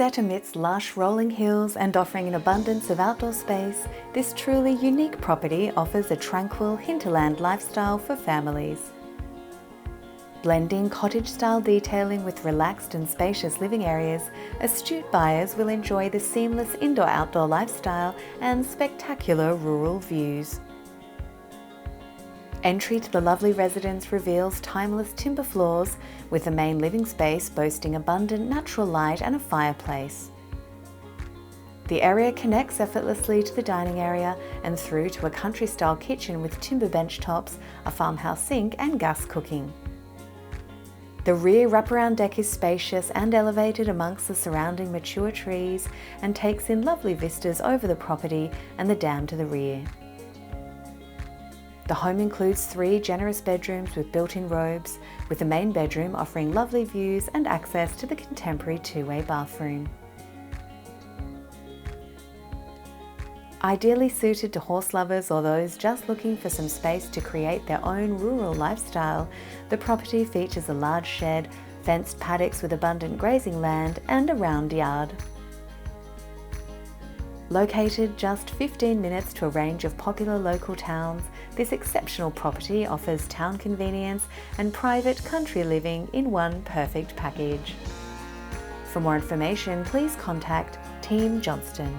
Set amidst lush rolling hills and offering an abundance of outdoor space, this truly unique property offers a tranquil hinterland lifestyle for families. Blending cottage-style detailing with relaxed and spacious living areas, astute buyers will enjoy the seamless indoor-outdoor lifestyle and spectacular rural views. Entry to the lovely residence reveals timeless timber floors, with the main living space boasting abundant natural light and a fireplace. The area connects effortlessly to the dining area and through to a country-style kitchen with timber bench tops, a farmhouse sink and gas cooking. The rear wraparound deck is spacious and elevated amongst the surrounding mature trees and takes in lovely vistas over the property and the dam to the rear. The home includes 3 generous bedrooms with built-in robes, with the main bedroom offering lovely views and access to the contemporary 2-way bathroom. Ideally suited to horse lovers or those just looking for some space to create their own rural lifestyle, the property features a large shed, fenced paddocks with abundant grazing land and a round yard. Located just 15 minutes to a range of popular local towns, this exceptional property offers town convenience and private country living in one perfect package. For more information, please contact Team Johnston.